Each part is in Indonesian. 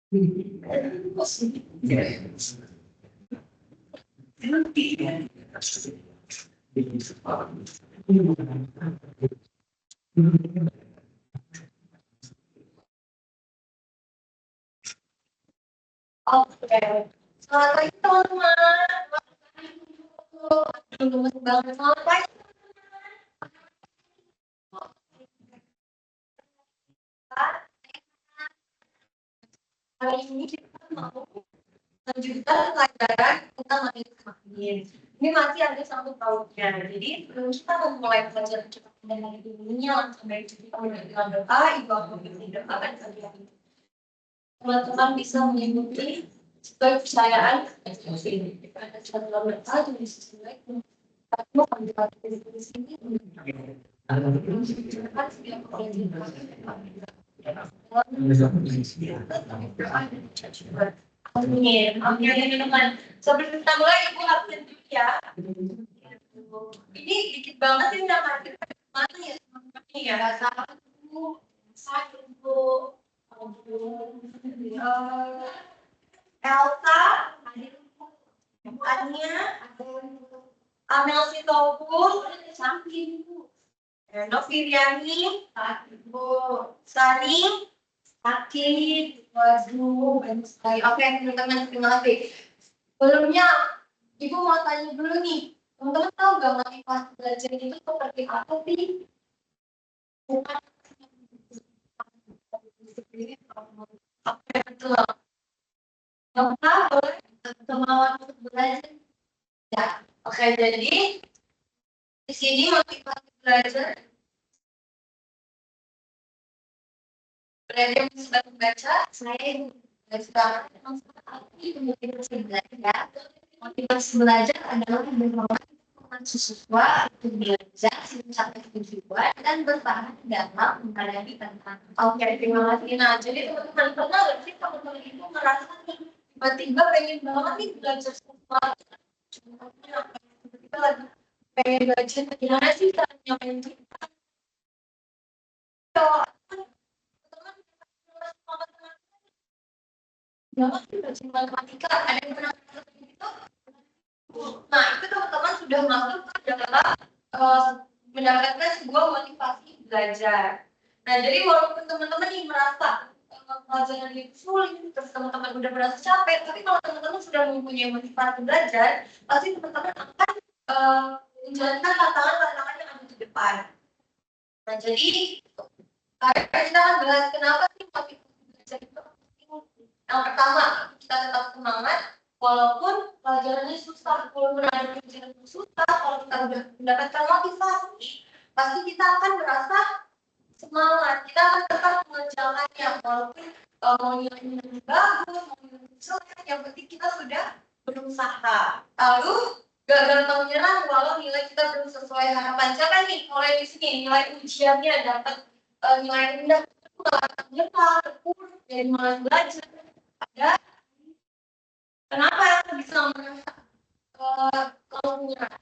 Oke, selamat pagi teman-teman. Gemes banget, selamat pagi. Hari ini kita mau lanjutkan pelajaran tentang makin semakin. Ini masih ada satu tahunnya. Jadi sebelum kita memulai pelajaran kita pada hari ini, langsung dari kita mulai dengan doa, ibu aku doa dan kalian. Teman-teman bisa mengikuti sesuai kepercayaan ini. Ada satu berdoa di sisi lain. Aku akan di sini. Amin. Oke, teman-teman. Sebelum kita mulai, ibu absen dulu ya. Ini dikit banget sih nama mana ya teman-teman ya. Satu, Elsa, Ania, Amel Sitopus, Noviriani, Sani, Sakit, waduh, banyak sekali. Oke, teman-teman, terima kasih. Sebelumnya, Ibu mau tanya dulu nih, teman-teman tahu nggak motivasi belajar itu seperti apa sih? Oke, betul. Bapak boleh kemauan untuk belajar? Ya, oke. Jadi di sini motivasi belajar belajar sudah membaca. Saya sudah motivasi belajar. Motivasi belajar adalah bermanfaat siswa untuk belajar mencapai tujuan dan bertahan dalam menghadapi tantangan. Oke, terima kasih. Nah, jadi teman-teman pernah nggak sih teman-teman itu merasa nih tiba-tiba pengen banget nih belajar sesuatu, kita lagi pengen belajar gimana sih cara nyamain kita? Banget sih belajar matematika, ada yang pernah seperti itu? Nah, itu teman-teman sudah masuk ke dalam mendapatkan sebuah motivasi belajar. Nah, jadi walaupun teman-teman yang merasa pelajaran itu sulit, terus teman-teman udah merasa capek, tapi kalau teman-teman sudah mempunyai motivasi belajar, pasti teman-teman akan menjalankan tantangan-tantangan yang ada di depan. Nah, jadi kita akan bahas kenapa sih motivasi belajar itu penting. Yang pertama, kita tetap semangat walaupun pelajarannya susah. Walaupun ada pelajaran yang susah, kalau kita udah mendapatkan motivasi, pasti kita akan merasa semangat. Kita akan tetap mengerjakannya walaupun mau nilainya bagus, mau nilainya jelek, yang penting kita sudah berusaha. Lalu gagal menyerah walau nilai kita belum sesuai harapan. Siapa nih mulai di sini nilai ujiannya dapat nilai rendah, menyerah, terpuruk, dan malas belajar. Ada kenapa bisa merasa kalau menyerah?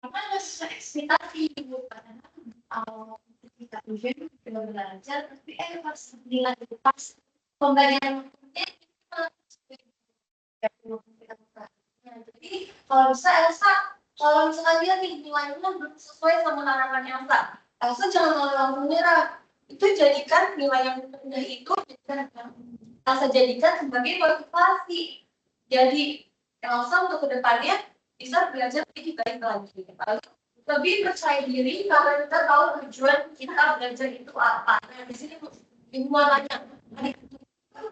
Karena ada ekspektasi bukan ketika ujian kita belajar, tapi pas nilai pas pembelajaran jadi kalau bisa Elsa, kalau misalkan dia nih nilainya belum sesuai sama harapan Elsa jangan langsung menyerah. Itu jadikan nilai yang rendah itu Elsa jadikan sebagai motivasi. Jadi Elsa untuk kedepannya bisa belajar lebih baik lagi. Lebih percaya diri karena kita tahu tujuan kita belajar itu apa. Nah, di sini Ibu mau tanya,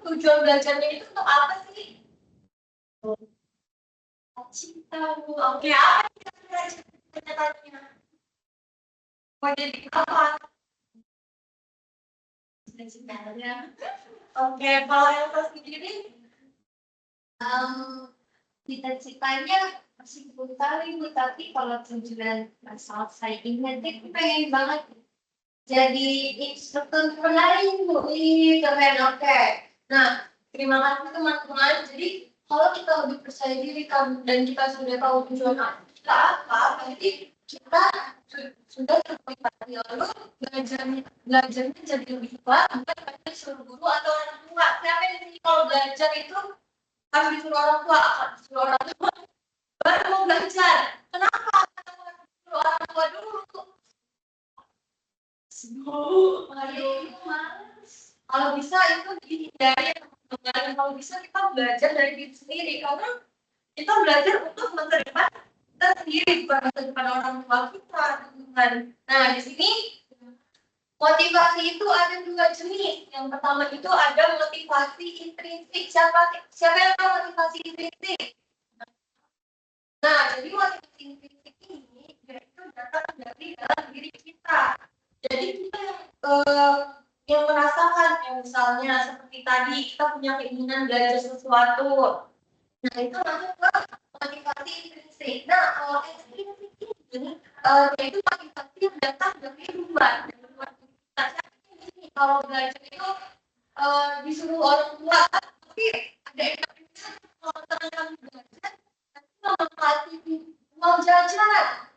tujuan belajarnya itu untuk apa sih? Cinta. Oke, apa yang belajar kenyataannya? Mau jadi apa? Cintanya. Oke, kalau Elsa sendiri, cita-citanya masih belum nih, tapi kalau tujuan saat saya ingat itu pengen banget jadi instruktur penari Bu. Keren, oke. Nah, terima kasih teman-teman. Jadi kalau kita lebih percaya diri dan kita sudah tahu tujuan kita apa, berarti kita sudah termotivasi, lalu belajarnya jadi lebih kuat, bukan karena disuruh guru atau orang tua. Siapa yang sih kalau belajar itu harus disuruh orang tua, harus disuruh orang tua baru mau belajar. Kenapa? Karena disuruh orang tua dulu. Kalau bisa itu dihindari, kalau bisa kita belajar dari diri sendiri, karena kita belajar untuk masa depan kita sendiri, bukan masa depan orang tua kita, teman. Nah, di sini motivasi itu ada dua jenis. Yang pertama itu ada motivasi intrinsik. Siapa yang tahu motivasi intrinsik? Nah, jadi motivasi intrinsik ini itu datang dari dalam diri kita. Jadi kita yang merasakan, yang misalnya seperti tadi kita punya keinginan belajar sesuatu. Nah, itu masuk ke motivasi intrinsik. Nah, kalau ekstrinsik ini yaitu motivasi yang datang dari luar kita. Kalau belajar itu disuruh orang tua, tapi ada ekstrinsik kalau teman-teman belajar, nanti mau jajan.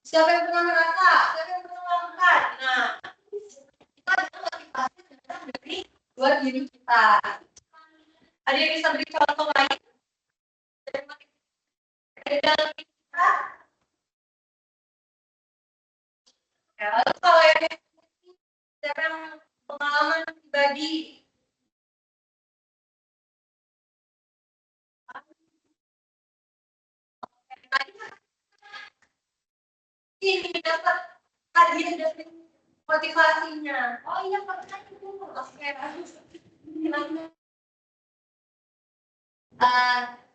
Siapa yang pernah merasa? Siapa yang pernah melakukan? Nah, itu adalah motivasi yang datang dari luar diri kita. Ada yang bisa beri contoh lain? Dari dalam kita. Ya, lalu kalau yang siapa yang pengalaman pribadi? Ini dapat kajian dari motivasinya. Oh iya, pertanyaan dulu. Oke.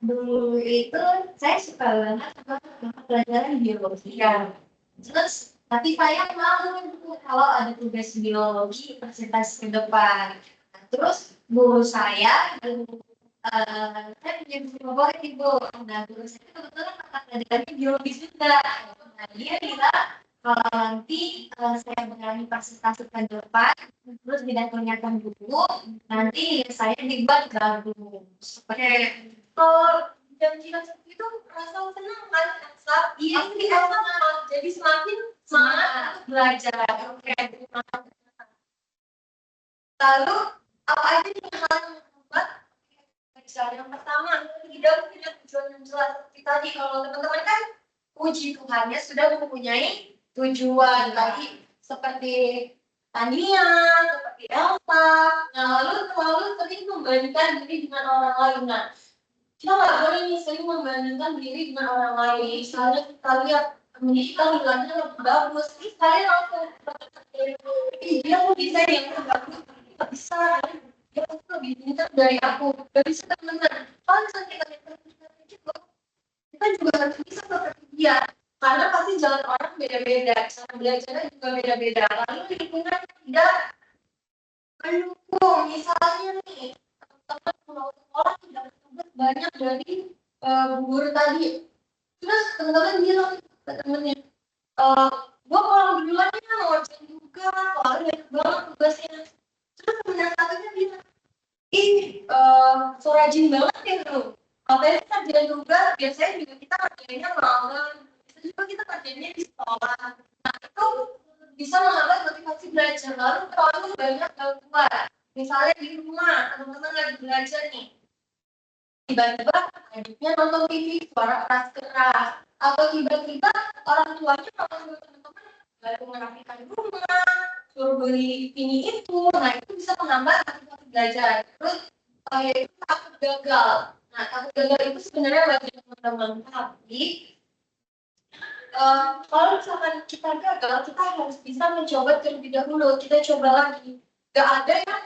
Dulu itu saya suka banget sama pelajaran biologi. Ya. Terus tapi saya malu kalau ada tugas biologi presentasi ke depan. Terus guru saya, saya punya guru favorit ibu. Nah, guru saya kebetulan mata pelajarannya biologi juga. Nah, dia bilang kalau nanti saya mengalami presentasi ke depan, terus didatangkan buku, nanti saya dibuat gabung. Seperti kalau jam-jam seperti itu rasa senang kan? Iya, jadi semakin semangat untuk belajar. Oke. Lalu apa aja nih hal yang membuat belajar? Yang pertama, tidak punya tujuan yang jelas. Seperti tadi, kalau teman-teman kan puji Tuhannya sudah mempunyai tujuan tadi, seperti Tania, seperti Elsa. Nah, lalu sering membandingkan diri dengan orang lain. Nah, kita nggak boleh nih sering membandingkan diri dengan orang lain. Misalnya kita lihat temen kita nilainya lebih bagus, saya langsung dia mau bisa yang bagus, nggak bisa. Dia pasti lebih pintar dari aku, nggak bisa temenan. Kalau misalnya kita juga, kita juga harus bisa seperti dia. Karena pasti jalan orang beda-beda, cara belajarnya juga beda-beda. Lalu lingkungan tidak mendukung. Misalnya nih, teman mau sekolah tidak tugas banyak dari guru tadi. Terus teman-teman bilang ke temennya, gue kalau duluan mau ngerjain juga, soalnya banyak banget tugasnya. Terus temen satunya bilang, so rajin banget ya lu. Katanya kita kerjain tugas, biasanya juga kita kerjainnya malam. Itu juga kita kerjainnya di sekolah. Nah, itu bisa menghambat motivasi belajar. Lalu terlalu banyak gangguan. Misalnya di rumah, teman-teman lagi belajar nih. Tiba-tiba adiknya nonton TV, suara keras-keras. Atau tiba-tiba orang tuanya kalau teman-teman baru merapikan rumah, suruh beli ini itu. Nah, itu bisa menghambat motivasi belajar. Terus itu takut gagal. Nah, takut gagal itu sebenarnya wajar teman-teman. Tapi kalau misalkan kita gagal, kita harus bisa mencoba terlebih dahulu. Kita coba lagi. Gak ada yang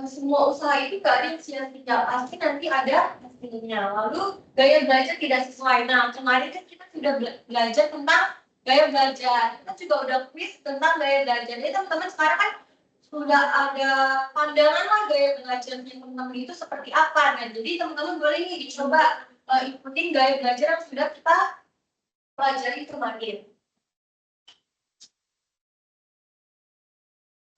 semua usaha itu gak ada yang sia-sia. Pasti nanti ada hasilnya. Lalu gaya belajar tidak sesuai. Nah, kemarin kan kita sudah belajar tentang gaya belajar. Kita juga udah quiz tentang gaya belajar. Jadi teman-teman sekarang kan sudah ada pandangan lah gaya belajar teman-teman itu seperti apa. Nah, jadi teman-teman boleh nih dicoba ikutin gaya belajar yang sudah kita pelajari kemarin.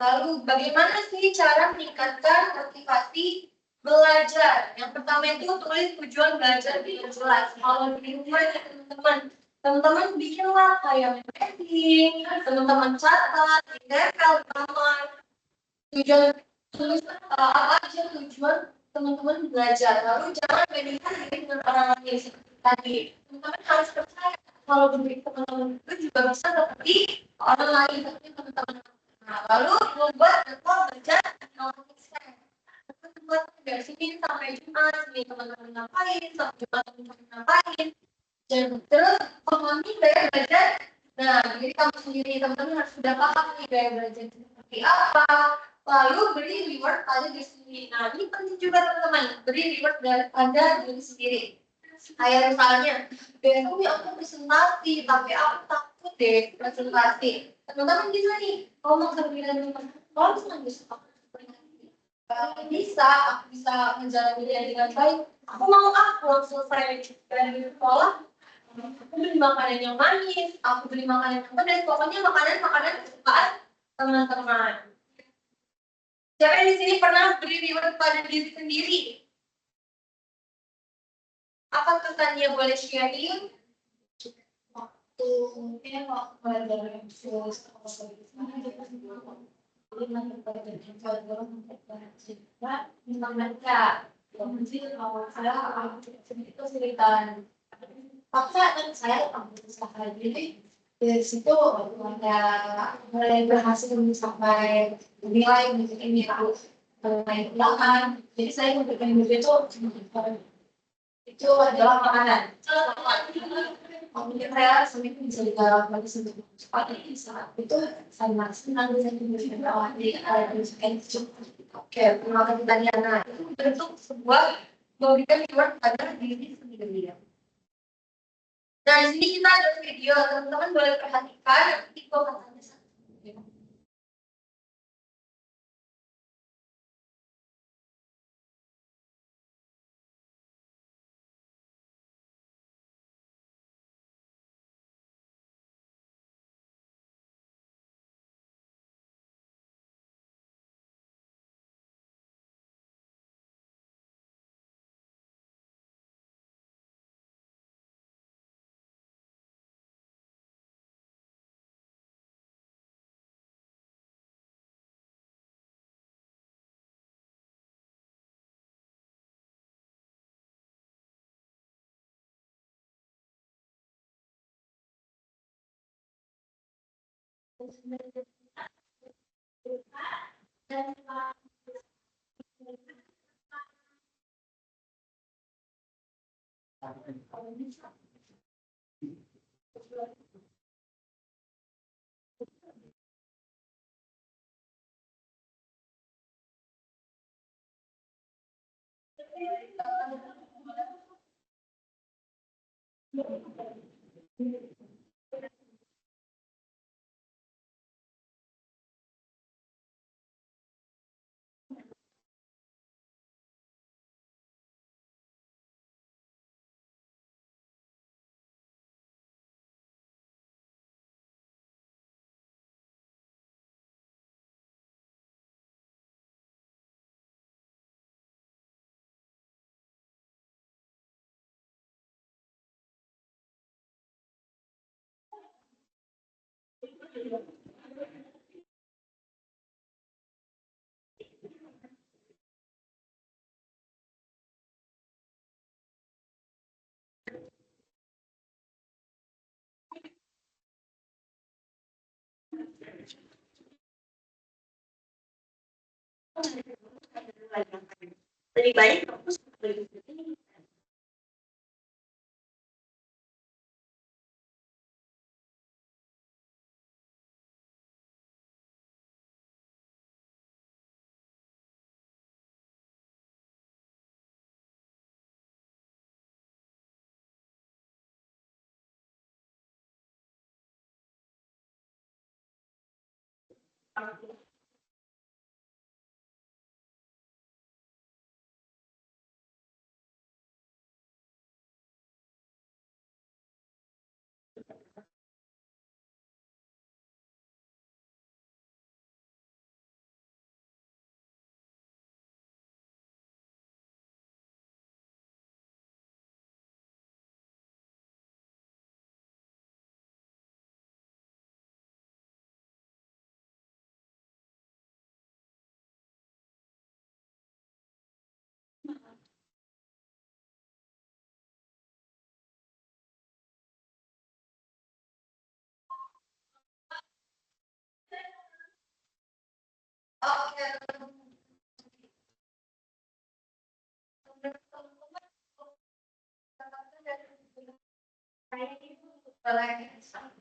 Lalu bagaimana sih cara meningkatkan motivasi belajar? Yang pertama itu tulis tujuan belajar dengan jelas. Kalau di rumah ya teman-teman, teman-teman bikinlah kayak mapping, teman-teman catat, ditempel di kamar. Tujuan tulis apa aja tujuan teman-teman belajar. Lalu jangan bandingkan diri dengan orang lain seperti tadi. Teman-teman harus percaya kalau diri teman-teman itu juga bisa seperti orang lain, seperti teman-teman. Nah, lalu membuat jadwal belajar yang konsisten. Buat dari sini sampai Jumat, sini teman-teman ngapain, sampai Jumat teman-teman ngapain. Dan terus pahami gaya belajar. Nah, jadi kamu sendiri teman-teman harus sudah paham nih gaya belajar seperti apa. Lalu beri reward pada diri sendiri. Nah, ini penting juga teman-teman. Beri reward pada diri sendiri. Kayak misalnya, besok nih aku presentasi, tapi aku takut deh presentasi. Teman-teman gitu nih, kalau mau kerjaan teman, kalau misalnya besok aku bisa, aku bisa menjalani dengan baik. Aku mau selesai dari sekolah, aku beli makanan yang manis, aku beli makanan yang pedas, pokoknya makanan kesukaan teman-teman. Siapa yang di sini pernah beri reward pada diri sendiri? Apa pesannya, boleh sharing? Waktu belajar khusus itu cerita paksa kan saya usaha jadi dari situ mulai berhasil sampai nilai ini aku naik belakang. Jadi saya memberikan itu adalah makanan. Mungkin saya semakin bisa digarap lagi sebelum cepat ini saat itu saya senang bisa memberikan awal di cukup. Oke, terima kasih Taniana. Itu bentuk sebuah memberikan reward pada diri sendiri. Nah, di sini kita ada video, teman-teman boleh perhatikan nanti katanya satu. Lebih baik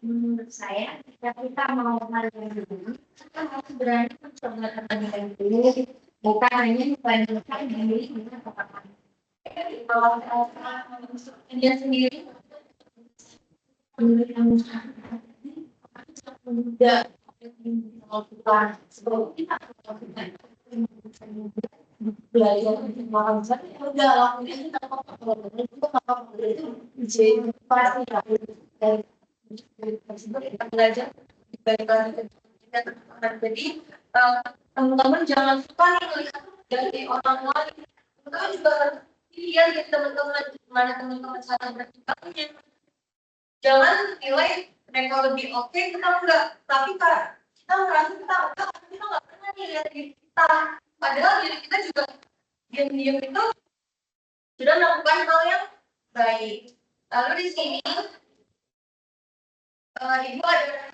Menurut saya, ketika kita mau melakukan dulu, kita harus berani mencoba terlebih dulu, bukan hanya membandingkan diri dengan orang lain. Kalau dia sendiri, menurut yang muda melakukan sebelum kita melakukan belajar untuk melakukan ya udah lakuin aja nggak apa-apa kalau benar itu nggak apa-apa itu jadi pasti dari tersebut kita belajar dari kita teman-teman jadi teman-teman jangan suka nih melihat dari orang lain teman-teman juga lihat dari teman-teman gimana teman-teman cara berpikirnya jangan nilai mereka lebih oke kita enggak tapi kan kita merasa kita enggak kita nggak pernah nih lihat diri kita padahal diri kita juga diam-diam itu sudah melakukan hal yang baik lalu di sini ibu ada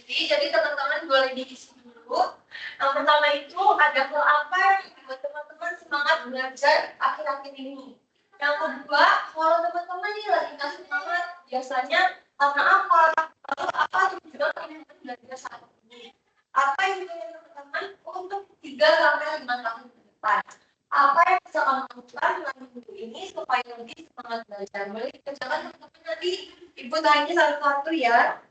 jadi teman-teman boleh diisi dulu yang pertama itu ada hal apa yang membuat teman-teman semangat belajar akhir-akhir ini yang kedua kalau teman-teman nih lagi nggak semangat biasanya karena apa lalu apa tujuan teman-teman belajar saat ini apa yang dilakukan teman-teman untuk 3 sampai 5 tahun ke depan apa yang bisa kamu lakukan dengan minggu ini supaya lebih semangat belajar boleh dikerjakan teman-teman nanti ibu tanya satu-satu ya.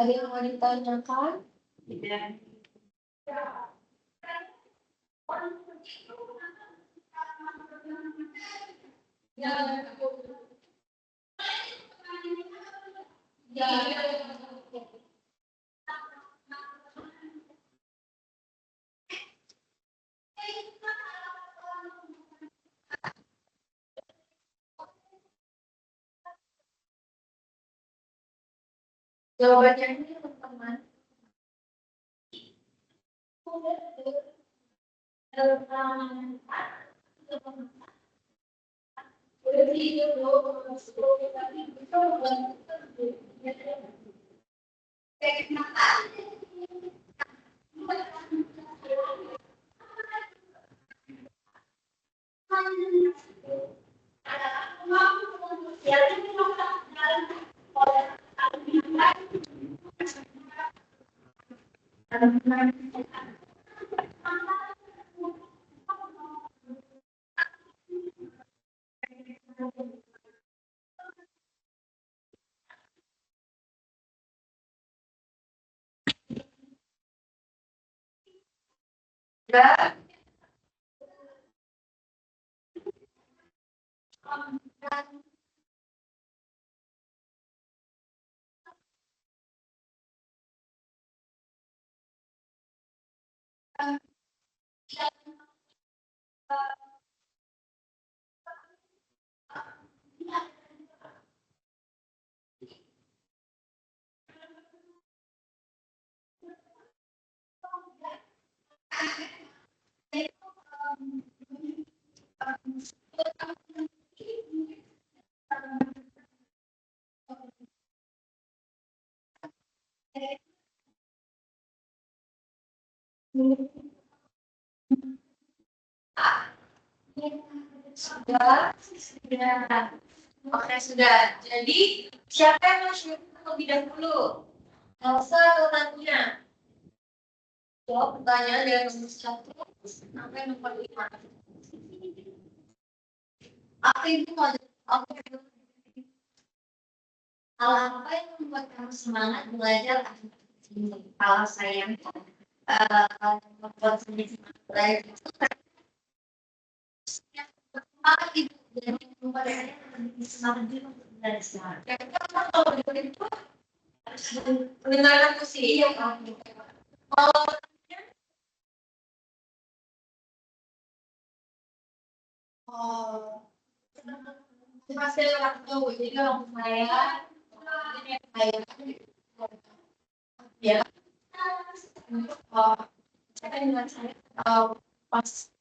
Ada yang mau ditanyakan? Tidak. Ya. Ya. Jawabannya ini teman-teman. Ya. Sudah. Oke, sudah. Jadi, siapa yang mau share terlebih dahulu? Elsa atau Tania? Jawab pertanyaan dari nomor 1 sampai nomor 5. Apa itu hal apa yang membuat kamu semangat belajar ini? Kalau saya membuat semangat belajar itu apa itu dan membuat saya lebih semangat untuk belajar. Yang pertama kalau itu harus mendengarkan musik. Iya, Oh, hasil waktu jadi kalau saya ya oh, saya dengan saya pas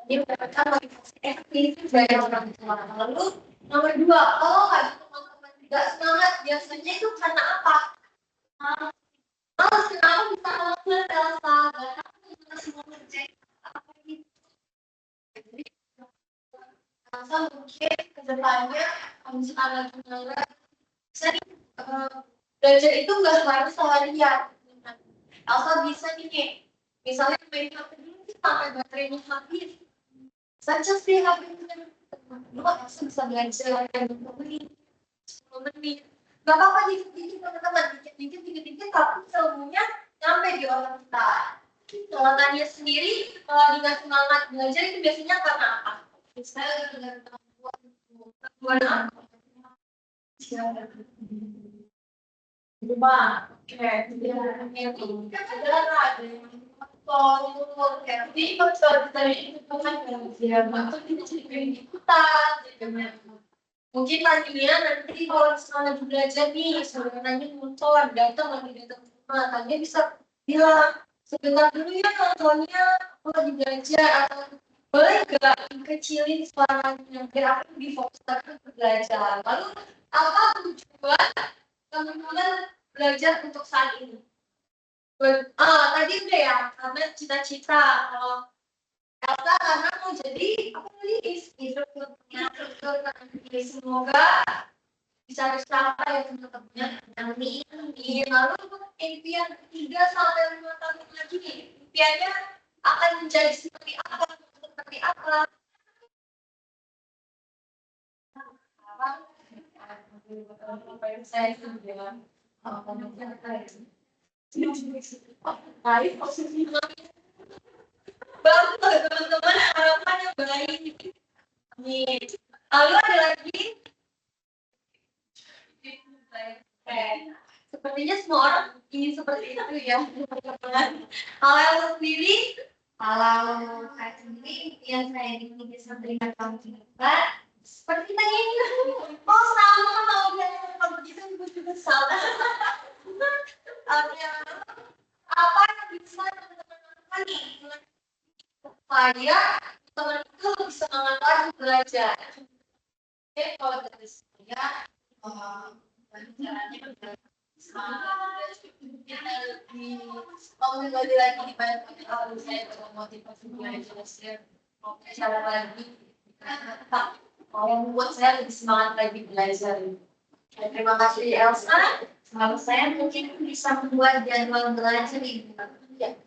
dia mendapatkan motivasi efektif dari orang tua. Lalu nomor dua, kalau ada teman-teman tidak semangat, biasanya itu karena apa? Males, kenapa bisa males Elsa? Karena masih mau ngerjain apa gitu. Jadi Elsa mungkin kedepannya kalau misalkan lagi menganggap bisa nih, belajar itu nggak harus seharian. Elsa bisa nih, misalnya main HP dulu sampai baterainya habis. Saja sih HP-nya. Lu Elsa bisa belajar yang 20 menit, 10 menit. Gak apa-apa dikit-dikit teman-teman, dikit-dikit tapi ilmunya nyampe di otak kita. Kalau tanya sendiri, kalau nggak semangat belajar itu biasanya karena apa? Misalnya dengan kemampuan apa? Rumah, kayak yang ini kan ada yang motor, kayak ini motor dari itu kan dia motor kita jadi ikutan, mungkin nanti kalau misalnya lagi belajar nih, sebenarnya motor datang rumah, tanya bisa bilang sebentar dulu ya nontonnya, aku lagi belajar atau boleh gak kecilin suaranya biar aku lebih fokus ke belajar. Lalu apa tujuan teman-teman belajar untuk saat ini? Tadi udah ya, karena cita-cita. Kalau Elsa karena mau jadi apa tadi? Instrukturnya, semoga bisa tercapai ya teman-teman. Amin. Lalu impian 3 sampai 5 tahun lagi, impiannya akan menjadi seperti apa? Seperti apa? Saya sudah baik posisi bagus teman-teman, harapannya baik. Nih, lalu ada lagi sepertinya semua orang ingin seperti itu ya teman-teman. Kalau sendiri, kalau saya sendiri yang saya ingin bisa berikan kamu juga seperti tadi ini. Oh sama, mau kalau begitu ibu juga sama. Apa yang bisa teman-teman lakukan nih supaya teman itu lebih semangat lagi belajar? Oke, kalau dari saya caranya semangat kita lebih mau kembali lagi di banyak kalau saya motivasi belajar cara lagi mau membuat saya lebih semangat lagi belajar. Terima kasih Elsa. Kalau saya mungkin bisa membuat jadwal belajar ibu.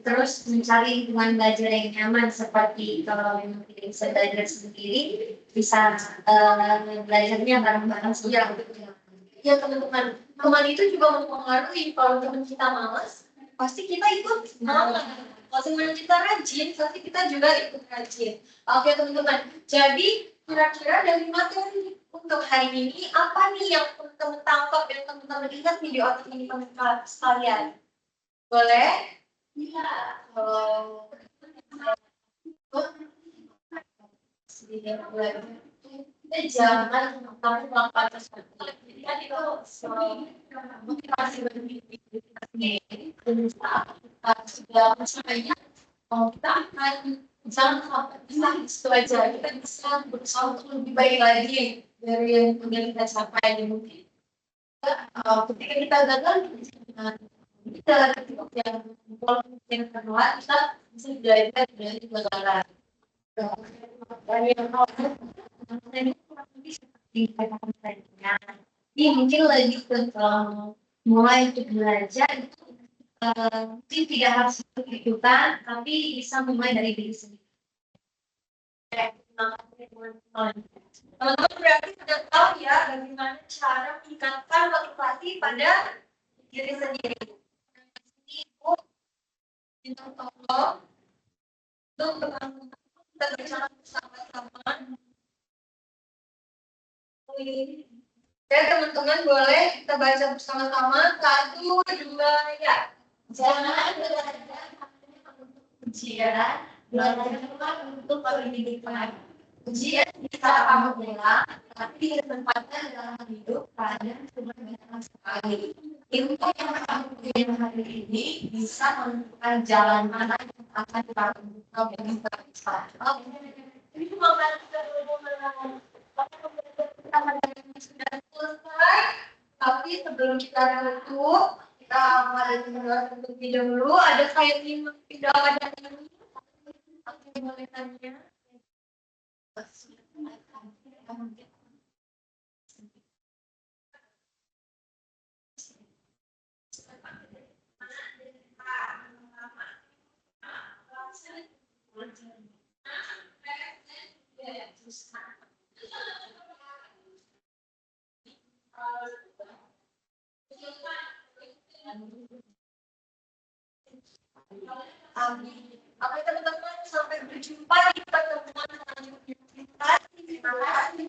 Terus mencari lingkungan belajar yang nyaman seperti kalau memang tidak bisa belajar sendiri bisa belajarnya bareng-bareng saja. Ya teman-teman, teman itu juga mempengaruhi. Kalau teman kita malas, pasti kita ikut malas. Kalau teman kita rajin, pasti kita juga ikut rajin. Oke teman-teman, jadi kira-kira dari materi untuk hari ini apa nih yang teman-teman tangkap dan teman-teman ingat nih di otak ini teman-teman sekalian? Boleh? Iya. Kalau kita jangan kamu melakukan sesuatu. Jadi kan itu motivasi bagi diri dan segala macamnya. Kita akan jangan sampai bisa itu aja. Kita bisa berusaha untuk lebih baik lagi dari yang sudah kita capai mungkin. Ketika kita gagal, kita yang kedua kita bisa belajar dari kegagalan. Dari yang ini mungkin lagi mulai untuk belajar itu mungkin tidak harus ikut-ikutan, tapi bisa mulai dari diri sendiri. Teman-teman berarti sudah tahu ya bagaimana cara meningkatkan motivasi pada diri sendiri. Ini Ibu minta tolong untuk kita bersama-sama Ya teman-teman boleh kita baca bersama-sama. 1, 2, ya. Jangan belajar ujian, belajarlah untuk pendidikan. Ujian bisa kamu ulang, tapi kesempatan dalam hidup kalian cuma datang sekali. Ilmu yang kamu punya hari ini bisa menentukan jalan mana yang akan kamu bisa. Ini cuma sudah selesai, tapi sebelum kita tutup, kita mari untuk video dulu. Ada saya tim video ada ini. Oke, boleh tanya. Oke teman-teman, sampai berjumpa di pertemuan selanjutnya. Terima kasih.